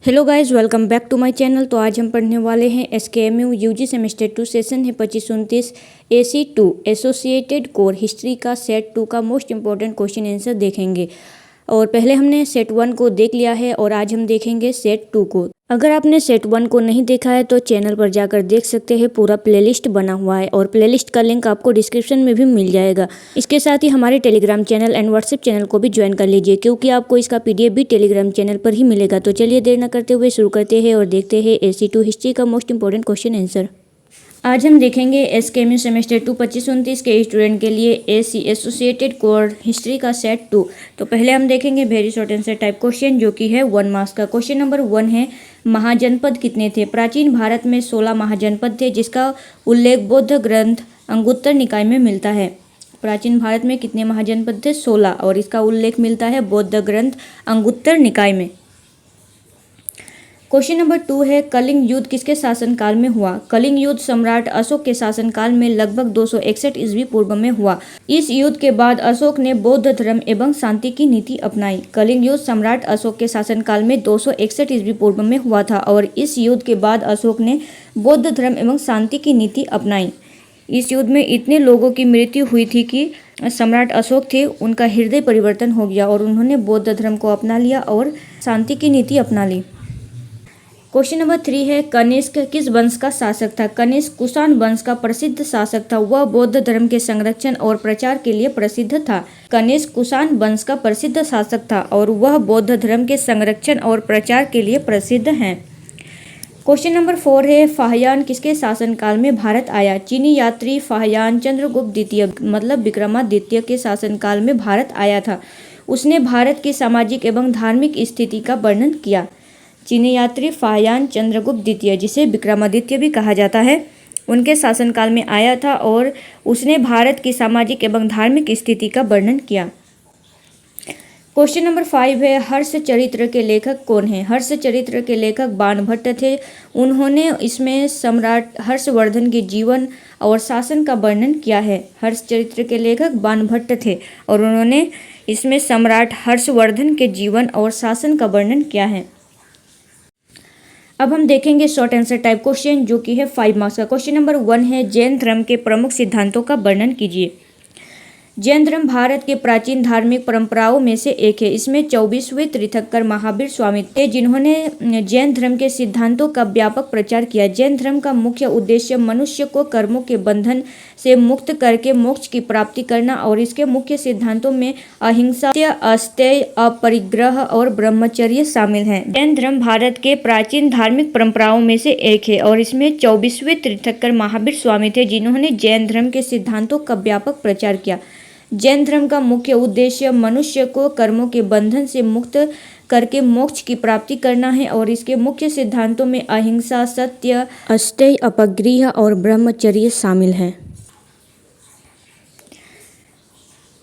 Hello guys, welcome back to my channel. तो आज हम पढ़ने वाले हैं SKMU यूजी सेमेस्टर 2 सेशन है 25-29 AC2 एसोसिएटेड कोर हिस्ट्री का सेट 2 का मोस्ट इंपॉर्टेंट क्वेश्चन आंसर देखेंगे। और पहले हमने सेट 1 को देख लिया है और आज हम देखेंगे सेट 2 को। अगर आपने सेट 1 को नहीं देखा है तो चैनल पर जाकर देख सकते हैं, पूरा प्लेलिस्ट बना हुआ है और प्लेलिस्ट का लिंक आपको डिस्क्रिप्शन में भी मिल जाएगा। इसके साथ ही हमारे Telegram channel and WhatsApp channel को भी ज्वाइन कर लीजिए, क्योंकि आपको इसका PDF भी टेलीग्राम चैनल पर ही मिलेगा। तो चलिए देर न करते हुए शुरू करते हैं और देखते हैं AC2 हिस्ट्री का मोस्ट इंपॉर्टेंट क्वेश्चन आंसर। आज हम देखेंगे SKMU सेमेस्टर 2 25-29 के स्टूडेंट के लिए AC एसोसिएटेड कोर हिस्ट्री का सेट 2। तो पहले हम देखेंगे very short answer type question, जो कि है 1 मार्क्स का। क्वेश्चन नंबर 1 है, महाजनपद कितने थे? प्राचीन भारत में 16 महाजनपद थे, जिसका उल्लेख बौद्ध ग्रंथ अंगुत्तर निकाय में मिलता है। प्राचीन भारत में कितने महाजनपद थे? 16, और इसका उल्लेख मिलता है बौद्ध ग्रंथ अंगुत्तर निकाय में। क्वेश्चन नंबर 2 है, कलिंग युद्ध किसके शासनकाल में हुआ? कलिंग युद्ध सम्राट अशोक के शासनकाल में लगभग 261 ईस्वी पूर्व में हुआ। इस युद्ध के बाद अशोक ने बौद्ध धर्म एवं शांति की नीति अपनाई। कलिंग युद्ध सम्राट अशोक के शासनकाल में 261 ईस्वी पूर्व में हुआ था और इस युद्ध के बाद अशोक ने बौद्ध धर्म एवं शांति की नीति अपनाई। इस युद्ध में इतने लोगों की मृत्यु हुई थी कि सम्राट अशोक थे, उनका हृदय परिवर्तन हो गया और उन्होंने बौद्ध धर्म को अपना लिया और शांति की नीति अपना ली। क्वेश्चन नंबर 3 है, कनिष्क किस वंश का शासक था? कनिष्क कुषाण वंश का प्रसिद्ध शासक था। वह बौद्ध धर्म के संरक्षण और प्रचार के लिए प्रसिद्ध था। कनिष्क कुषाण वंश का प्रसिद्ध शासक था और वह बौद्ध धर्म के संरक्षण और प्रचार के लिए प्रसिद्ध हैं। क्वेश्चन नंबर 4 है, फाहियान किसके शासनकाल में भारत आया? चीनी यात्री फाहियान चंद्रगुप्त द्वितीय मतलब विक्रमादित्य के शासनकाल में भारत आया था। उसने भारत की सामाजिक एवं धार्मिक स्थिति का वर्णन किया। चीनी यात्री फाहियान चंद्रगुप्त द्वितीय, जिसे विक्रमादित्य भी कहा जाता है, उनके शासनकाल में आया था और उसने भारत की सामाजिक एवं धार्मिक स्थिति का वर्णन किया। क्वेश्चन नंबर 5 है, हर्ष चरित्र के लेखक कौन है? हर्ष चरित्र के लेखक बाणभट्ट थे। उन्होंने इसमें सम्राट हर्षवर्धन के जीवन और शासन का वर्णन किया है। हर्ष चरित्र के लेखक बाणभट्ट थे और उन्होंने इसमें सम्राट हर्षवर्धन के जीवन और शासन का वर्णन किया है। अब हम देखेंगे शॉर्ट आंसर टाइप क्वेश्चन, जो कि है 5 मार्क्स का। क्वेश्चन नंबर 1 है, जैन धर्म के प्रमुख सिद्धांतों का वर्णन कीजिए। जैन धर्म भारत के प्राचीन धार्मिक परंपराओं में से एक है। इसमें 24वें तीर्थंकर महावीर स्वामी थे, जिन्होंने जैन धर्म के सिद्धांतों का व्यापक प्रचार किया। जैन धर्म का मुख्य उद्देश्य मनुष्य को कर्मों के बंधन से मुक्त करके मोक्ष की प्राप्ति करना और इसके मुख्य सिद्धांतों में अहिंसा, अस्तेय, अपरिग्रह और ब्रह्मचर्य शामिल हैं। जैन धर्म भारत के प्राचीन धार्मिक परंपराओं में से एक है और इसमें 24वें तीर्थंकर महावीर स्वामी थे, जिन्होंने जैन धर्म के सिद्धांतों का व्यापक प्रचार किया। जैन धर्म का मुख्य उद्देश्य मनुष्य को कर्मों के बंधन से मुक्त करके मोक्ष की प्राप्ति करना है और इसके मुख्य सिद्धांतों में अहिंसा, सत्य, अस्तेय, अपरिग्रह और ब्रह्मचर्य शामिल हैं।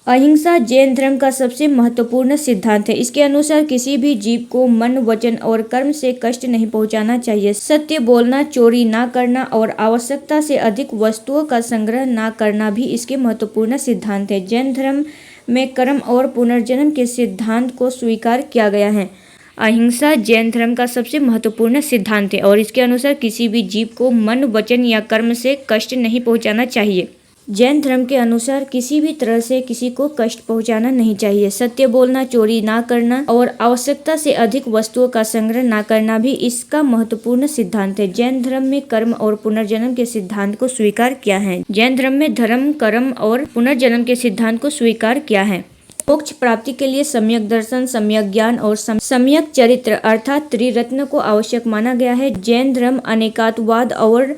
अहिंसा जैन धर्म का सबसे महत्वपूर्ण सिद्धांत है। इसके अनुसार किसी भी जीव को मन, वचन और कर्म से कष्ट नहीं पहुंचाना चाहिए। सत्य बोलना, चोरी ना करना और आवश्यकता से अधिक वस्तुओं का संग्रह ना करना भी इसके महत्वपूर्ण सिद्धांत है। जैन धर्म में कर्म और पुनर्जन्म के सिद्धांत को स्वीकार किया गया है। अहिंसा जैन धर्म का सबसे महत्वपूर्ण सिद्धांत है और इसके अनुसार किसी भी जीव को मन, वचन या कर्म से कष्ट नहीं पहुँचाना चाहिए। जैन धर्म के अनुसार किसी भी तरह से किसी को कष्ट पहुंचाना नहीं चाहिए। सत्य बोलना, चोरी ना करना और आवश्यकता से अधिक वस्तुओं का संग्रह ना करना भी इसका महत्वपूर्ण सिद्धांत है। जैन धर्म में कर्म और पुनर्जन्म के सिद्धांत को स्वीकार किया है। जैन धर्म में धर्म, कर्म और पुनर्जन्म के सिद्धांत को स्वीकार किया है। मोक्ष प्राप्ति के लिए सम्यक दर्शन, सम्यक ज्ञान और सम्यक चरित्र अर्थात त्रिरत्न को आवश्यक माना गया है। जैन धर्म अनेकात्ववाद और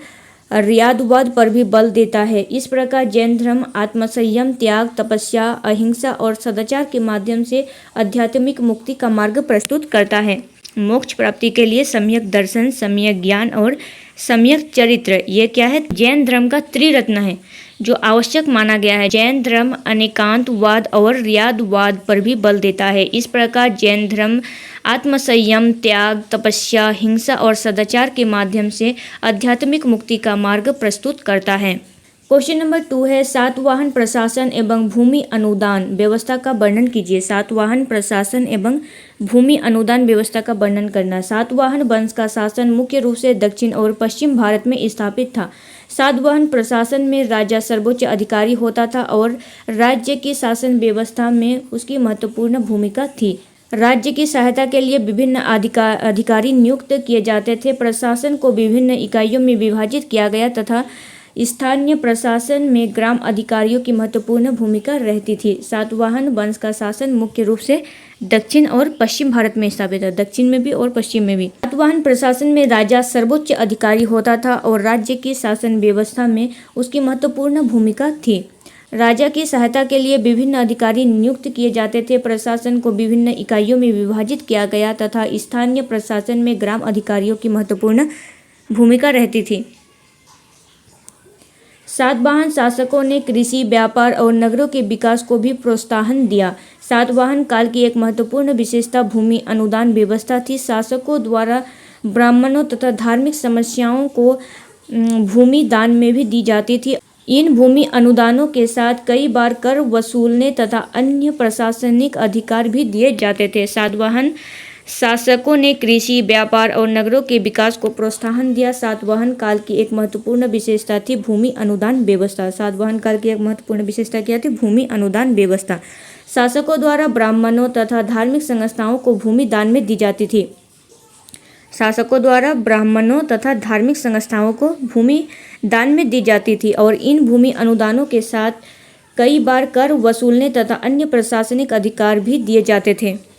रियादवाद पर भी बल देता है। इस प्रकार जैन धर्म आत्मसंयम, त्याग, तपस्या, अहिंसा और सदाचार के माध्यम से आध्यात्मिक मुक्ति का मार्ग प्रस्तुत करता है। मोक्ष प्राप्ति के लिए सम्यक दर्शन, सम्यक ज्ञान और सम्यक चरित्र, ये क्या है? जैन धर्म का त्रिरत्न है जो आवश्यक माना गया है। जैन धर्म अनेकांतवाद और रियादवाद पर भी बल देता है। इस प्रकार जैन धर्म आत्मसंयम, त्याग, तपस्या, हिंसा और सदाचार के माध्यम से आध्यात्मिक मुक्ति का मार्ग प्रस्तुत करता है। क्वेश्चन नंबर 2 है सातवाहन प्रशासन एवं भूमि अनुदान व्यवस्था का वर्णन कीजिए। सातवाहन प्रशासन एवं भूमि अनुदान व्यवस्था का वर्णन करना। सातवाहन वंश का शासन मुख्य रूप से दक्षिण और पश्चिम भारत में स्थापित था। सातवाहन प्रशासन में राजा सर्वोच्च अधिकारी होता था और राज्य की शासन व्यवस्था में उसकी महत्वपूर्ण भूमिका थी। राज्य की सहायता के लिए विभिन्न अधिकारी नियुक्त किए जाते थे। प्रशासन को विभिन्न इकाइयों में विभाजित किया गया तथा स्थानीय प्रशासन में ग्राम अधिकारियों की महत्वपूर्ण भूमिका रहती थी। सातवाहन वंश का शासन मुख्य रूप से दक्षिण और पश्चिम भारत में स्थापित है, दक्षिण में भी और पश्चिम में भी। सातवाहन प्रशासन में राजा सर्वोच्च अधिकारी होता था और राज्य की शासन व्यवस्था में उसकी महत्वपूर्ण भूमिका थी। राजा की सहायता के लिए विभिन्न अधिकारी नियुक्त किए जाते थे। प्रशासन को विभिन्न इकाइयों में विभाजित किया गया तथा स्थानीय प्रशासन में ग्राम अधिकारियों की महत्वपूर्ण भूमिका रहती थी। सातवाहन शासकों ने कृषि, व्यापार और नगरों के विकास को भी प्रोत्साहन दिया। सातवाहन काल की एक महत्वपूर्ण विशेषता भूमि अनुदान व्यवस्था थी। शासकों द्वारा ब्राह्मणों तथा धार्मिक समस्याओं को भूमि दान में भी दी जाती थी। इन भूमि अनुदानों के साथ कई बार कर वसूलने तथा अन्य प्रशासनिक अधिकार भी दिए जाते थे। सातवाहन शासकों ने कृषि, व्यापार और नगरों के विकास को प्रोत्साहन दिया। सातवाहन काल की एक महत्वपूर्ण विशेषता थी भूमि अनुदान व्यवस्था। सातवाहन काल की एक महत्वपूर्ण विशेषता क्या थी? भूमि अनुदान व्यवस्था। शासकों द्वारा ब्राह्मणों तथा धार्मिक संस्थाओं को भूमि दान में दी जाती थी। शासकों द्वारा ब्राह्मणों तथा धार्मिक संस्थाओं को भूमि दान में दी जाती थी और इन भूमि अनुदानों के साथ कई बार कर वसूलने तथा अन्य प्रशासनिक अधिकार भी दिए जाते थे।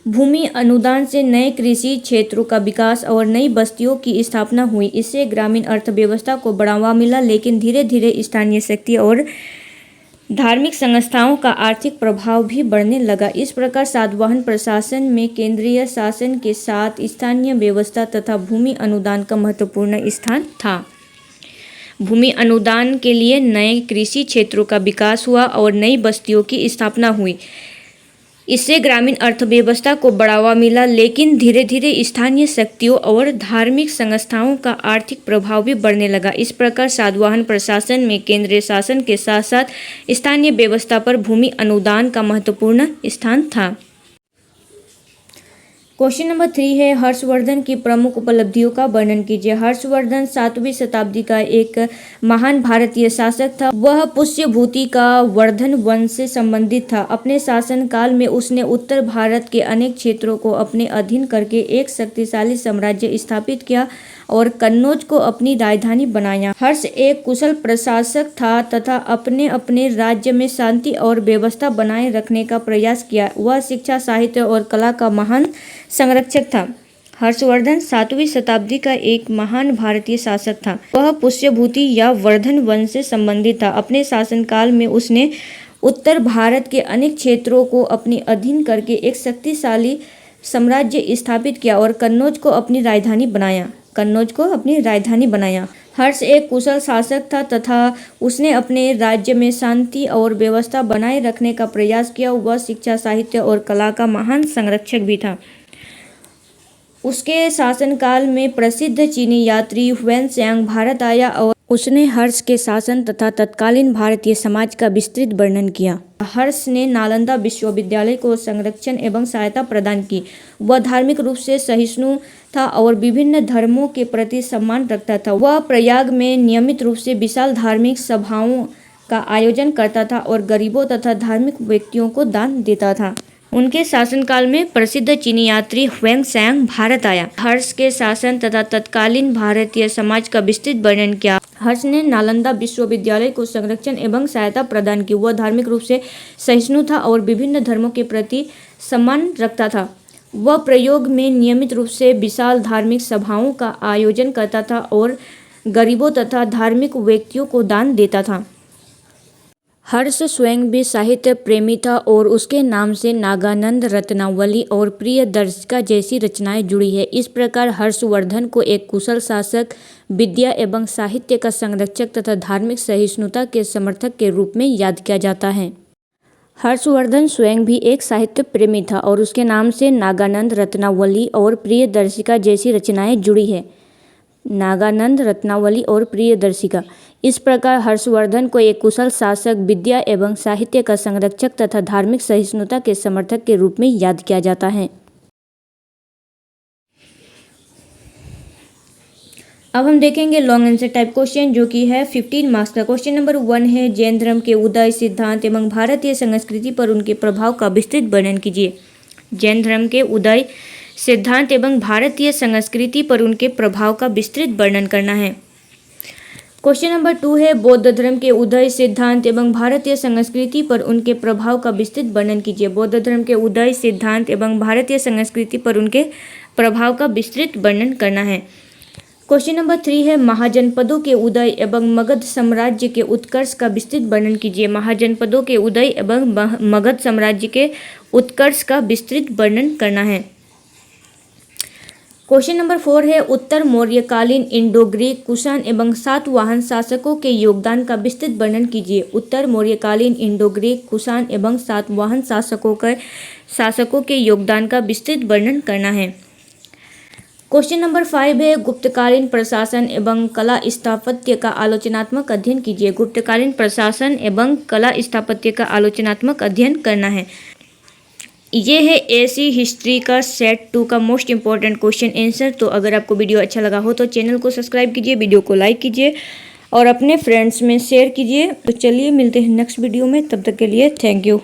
भूमि अनुदान से नए कृषि क्षेत्रों का विकास और नई बस्तियों की स्थापना हुई। इससे ग्रामीण अर्थव्यवस्था को बढ़ावा मिला, लेकिन धीरे धीरे स्थानीय शक्ति और धार्मिक संस्थाओं का आर्थिक प्रभाव भी बढ़ने लगा। इस प्रकार सातवाहन प्रशासन में केंद्रीय शासन के साथ स्थानीय व्यवस्था तथा भूमि अनुदान का महत्वपूर्ण स्थान था। भूमि अनुदान के लिए नए कृषि क्षेत्रों का विकास हुआ और नई बस्तियों की स्थापना हुई। इससे ग्रामीण अर्थव्यवस्था को बढ़ावा मिला, लेकिन धीरे धीरे स्थानीय शक्तियों और धार्मिक संस्थाओं का आर्थिक प्रभाव भी बढ़ने लगा। इस प्रकार सातवाहन प्रशासन में केंद्रीय शासन के साथ साथ स्थानीय व्यवस्था पर भूमि अनुदान का महत्वपूर्ण स्थान था। क्वेश्चन नंबर 3 है हर्षवर्धन की प्रमुख उपलब्धियों का वर्णन कीजिए। हर्षवर्धन 7वीं शताब्दी का एक महान भारतीय शासक था। वह पुष्यभूति का वर्धन वंश से संबंधित था। अपने शासन काल में उसने उत्तर भारत के अनेक क्षेत्रों को अपने अधीन करके एक शक्तिशाली साम्राज्य स्थापित किया और कन्नौज को अपनी राजधानी बनाया। हर्ष एक कुशल प्रशासक था तथा अपने अपने राज्य में शांति और व्यवस्था बनाए रखने का प्रयास किया। वह शिक्षा, साहित्य और कला का महान संरक्षक था। हर्षवर्धन 7वीं शताब्दी का एक महान भारतीय शासक था। वह पुष्यभूति या वर्धन वंश से संबंधित था। अपने शासनकाल में उसने उत्तर भारत के अनेक क्षेत्रों को अपने अधीन करके एक शक्तिशाली साम्राज्य स्थापित किया और कन्नौज को अपनी राजधानी बनाया। हर्ष एक कुशल शासक था तथा उसने अपने राज्य में शांति और व्यवस्था बनाए रखने का प्रयास किया। वह शिक्षा, साहित्य और कला का महान संरक्षक भी था। उसके शासनकाल में प्रसिद्ध चीनी यात्री ह्वेन-त्सांग भारत आया और उसने हर्ष के शासन तथा तत्कालीन भारतीय समाज का विस्तृत वर्णन किया। हर्ष ने नालंदा विश्वविद्यालय को संरक्षण एवं सहायता प्रदान की। वह धार्मिक रूप से सहिष्णु था और विभिन्न धर्मों के प्रति सम्मान रखता था। वह प्रयाग में नियमित रूप से विशाल धार्मिक सभाओं का आयोजन करता था और गरीबों तथा धार्मिक व्यक्तियों को दान देता था। उनके शासनकाल में प्रसिद्ध चीनी यात्री ह्वेन-त्सांग भारत आया। हर्ष के शासन तथा तत्कालीन भारतीय समाज का विस्तृत वर्णन किया। हर्ष ने नालंदा विश्वविद्यालय को संरक्षण एवं सहायता प्रदान की। वह धार्मिक रूप से सहिष्णु था और विभिन्न धर्मों के प्रति सम्मान रखता था। वह प्रयोग में नियमित रूप से विशाल धार्मिक सभाओं का आयोजन करता था और गरीबों तथा धार्मिक व्यक्तियों को दान देता था। हर्ष स्वयं भी साहित्य प्रेमी था और उसके नाम से नागानंद, रत्नावली और प्रियदर्शिका जैसी रचनाएं जुड़ी है। इस प्रकार हर्षवर्धन को एक कुशल शासक, विद्या एवं साहित्य का संरक्षक तथा धार्मिक सहिष्णुता के समर्थक के रूप में याद किया जाता है। हर्षवर्धन स्वयं भी एक साहित्य प्रेमी था और उसके नाम से नागानंद, रत्नावली और प्रियदर्शिका जैसी रचनाएं जुड़ी है। नागानंद, रत्नावली और प्रियदर्शिका। इस प्रकार हर्षवर्धन को एक कुशल शासक, विद्या एवं साहित्य का संरक्षक तथा धार्मिक सहिष्णुता के समर्थक के रूप में याद किया जाता है। अब हम देखेंगे लॉन्ग आंसर टाइप क्वेश्चन, जो कि है 15 मार्क्स का। क्वेश्चन नंबर 1 है, जैन धर्म के उदय, सिद्धांत एवं भारतीय संस्कृति पर उनके प्रभाव का विस्तृत वर्णन कीजिए। जैन धर्म के उदय, सिद्धांत एवं भारतीय संस्कृति पर उनके प्रभाव का विस्तृत वर्णन करना है। क्वेश्चन नंबर 2 है, बौद्ध धर्म के उदय, सिद्धांत एवं भारतीय संस्कृति पर उनके प्रभाव का विस्तृत वर्णन कीजिए। बौद्ध धर्म के उदय, सिद्धांत एवं भारतीय संस्कृति पर उनके प्रभाव का विस्तृत वर्णन करना है। क्वेश्चन नंबर 3 है, महाजनपदों के उदय एवं मगध साम्राज्य के उत्कर्ष का विस्तृत वर्णन कीजिए। महाजनपदों के उदय एवं मगध साम्राज्य के उत्कर्ष का विस्तृत वर्णन करना है। क्वेश्चन नंबर 4 है, उत्तर मौर्यकालीन इंडो ग्रीक, कुषाण एवं सातवाहन शासकों के योगदान का विस्तृत वर्णन कीजिए। उत्तर मौर्यकालीन इंडो ग्रीक, कुषाण एवं सातवाहन शासकों के योगदान का विस्तृत वर्णन करना है। क्वेश्चन नंबर 5 है, गुप्तकालीन प्रशासन एवं कला स्थापत्य का आलोचनात्मक अध्ययन कीजिए। गुप्तकालीन प्रशासन एवं कला स्थापत्य का आलोचनात्मक अध्ययन करना है। ये है एसी हिस्ट्री का सेट 2 का मोस्ट इंपॉर्टेंट क्वेश्चन आंसर। तो अगर आपको वीडियो अच्छा लगा हो तो चैनल को सब्सक्राइब कीजिए, वीडियो को लाइक कीजिए और अपने फ्रेंड्स में शेयर कीजिए। तो चलिए मिलते हैं नेक्स्ट वीडियो में, तब तक के लिए थैंक यू।